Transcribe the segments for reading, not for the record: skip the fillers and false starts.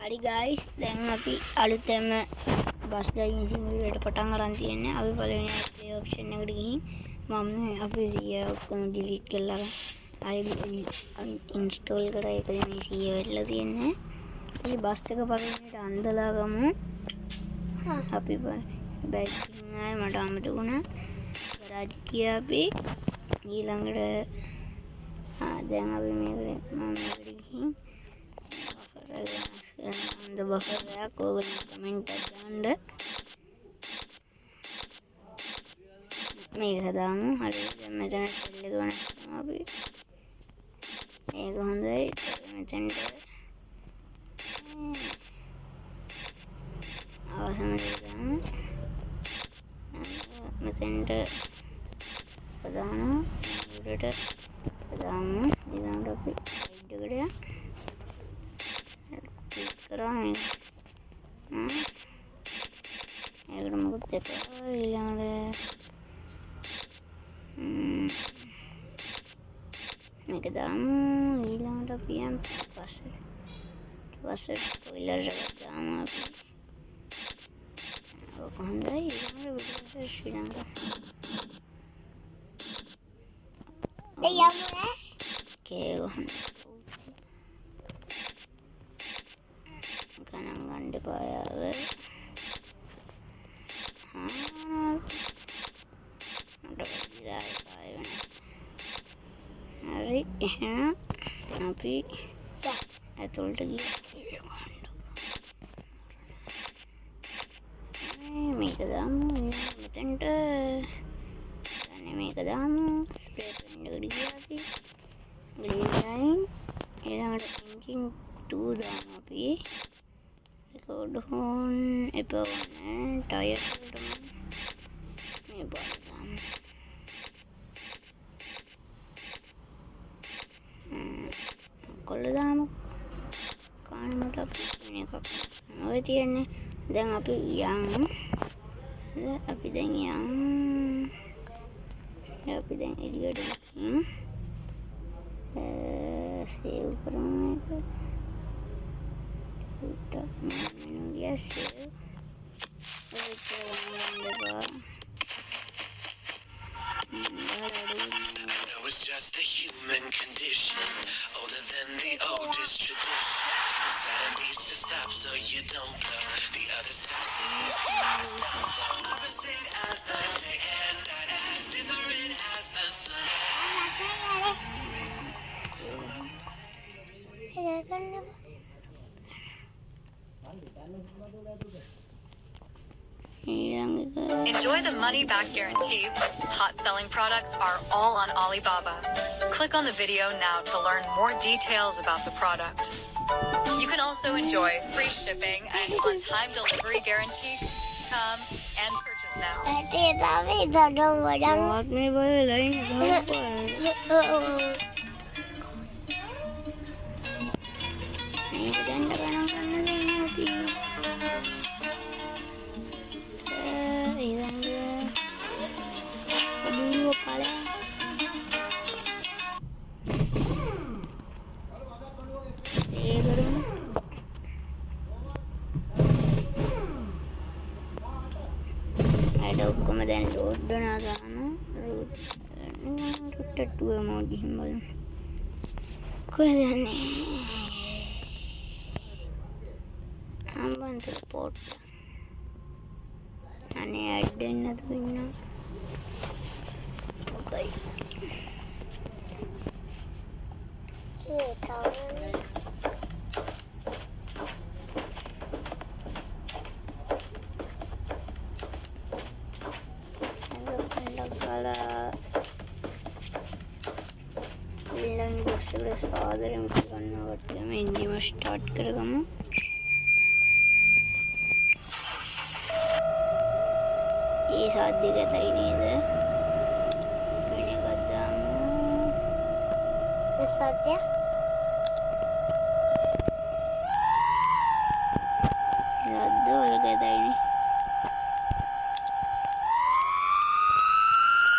හරි ගයිස් දැන් අපි අලුතෙන්ම බස් ඩ්‍රයිවිං සිමුලේටර් පටන් ගන්න තියෙන්නේ. අපි පළවෙනි ප්ලේ ඔප්ෂන් එකට ගිහින් මම අපි සිය ඔක්කොම ඩිලීට් කරලා ආයෙ ඉන්ස්ටෝල් කරා. ඒකද මේ සිය වෙట్లా තියෙන්නේ. අපි බස් එක පළවෙනිට අන්දලා ගමු. අපි බයිකින් ආයේ මට අමතක වුණා. ගරාජ් ගියා අපි. ඊළඟට දැන් අපි මේකට ගිහින් the buffer back over comment daanda මේක හදාමු. හරි දැන් මෙතන සෙල් එක වෙනස් කරමු අපි. මේක හොඳයි. මෙතනට අවසන් දාමු. මෙතනට හදානවා. උඩට හදාමු. ඊළඟට අපි සයිඩ් එකට කරා ඒකට මොකද එපා. ඊළඟට මේක දාමු. ඊළඟට අපි යම් පස්සේ ස්පොයිලර් එකක් දාමු අපි. ඔක හොඳයි. ඊළඟට ශ්‍රී ලංකා යමු කේගොන් ගණන් ගන්න එපා යාළුවා. හරි එහෙනම් අපි ඇතුළට ගියා. මේක දාමු. මෙතනට මේක දාමු. ස්ප්‍රේ පෙන් එකට ගියා අපි. ග්‍රීන් ලයින් ඊළඟට එන්ජින් 2 දාමු අපි. record horn එපා වුණේ ටයර් වලට මේ බලන්න. කොල්ල දාමු. කාණමට අපි මේක ඔය තියන්නේ. දැන් අපි යන් අපි දැන් යන් අපි දැන් එළියට ගිහින් සේව් කරමු. මේක yes it's just the human condition, older than the oldest tradition. Suddenly to stop so you don't blow. The other side says the downfall. Opposite as the day and night, as different as the sun. Enjoy the money back guarantee. Hot selling products are all on Alibaba. Click on the video now to learn more details about the product. You can also enjoy free shipping and on-time delivery guarantee. Come and purchase now. ඔක්කොම දැන් load වෙනවා ගන්න. Route 2 mode ගිහින් බලමු. කොහෙද යන්නේ? Hambantota port. අනේ add වෙන්න නැතුව ඉන්නවා. ඔකයි. ඊළඟ බස් එක සාදරයෙන් ගන්නවා කට්ටියම එන්ජිම ස්ටාර්ට් කරගමු. ඒ සාද්‍ය ගතයි නේද? වෙන එකක් දාමු. සාද්‍ය සාද්ද වල ගතයිනේ.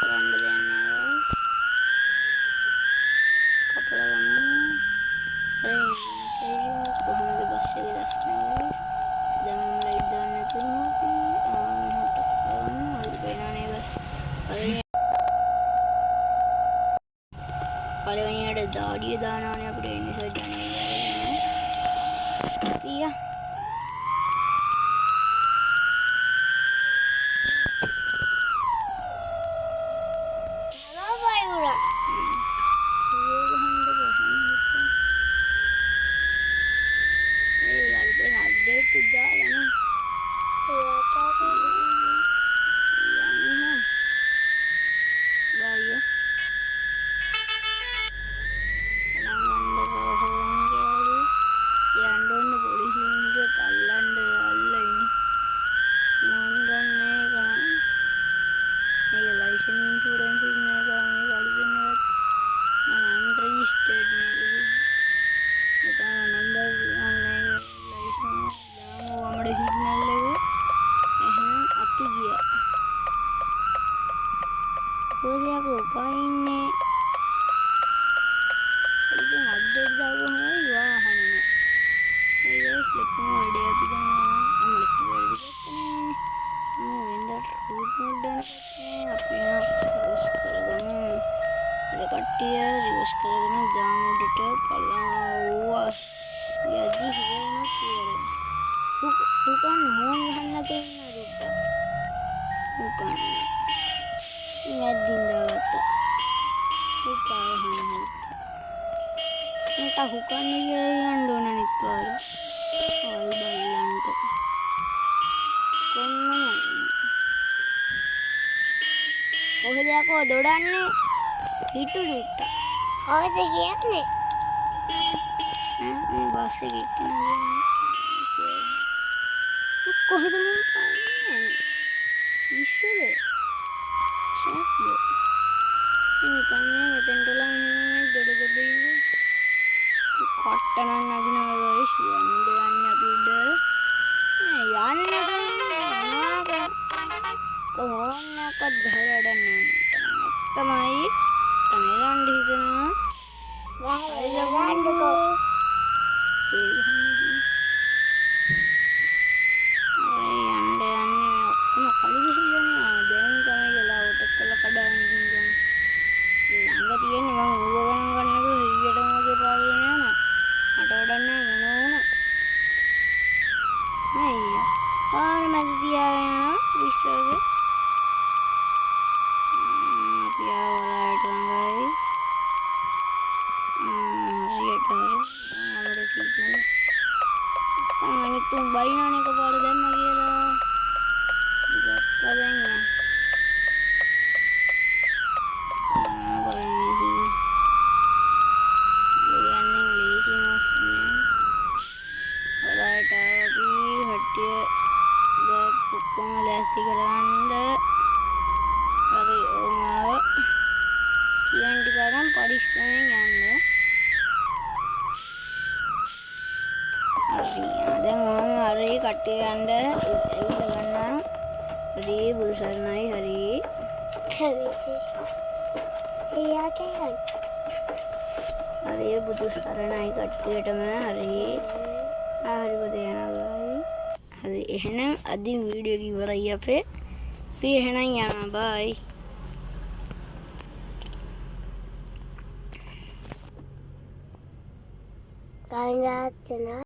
කරන්න දෙන්නේ කොහොමද බස් එක වඩිය දානවනේ අපිට ඒ නිසා ජනේලය පියා bukan hon tuh bukan ngedindagata bukan entah bukan yang donan itu al ballanto konno ඔහෙද යකෝ දොඩන්නේ හිටු දුට්ට කවද කියන්නේ මේ බස් එකේ එක්කන කොහෙද මම පාන්නේ ඉස්සුද ෂැක්ද මේ කන්නේ මෙතෙන්ට ලං දොඩ දොඩ ඉන්නේ කට්ටනන් නගිනවා ගයිස් යන්න අපි උඩ යන්න කොහොමනක්වත් ගහලා වැඩන්නේ තමයි තනේලන්ඩ හිතනවා වහලා ගන්නකෝ हरे बुद्धू सरनाई कट्टियटම हरे हरे बुद्धू යනවා හරි එහෙනම් අද වීඩියෝ එක ඉවරයි අපේ අපි එහෙනම් යනවා බයි කාංගාචන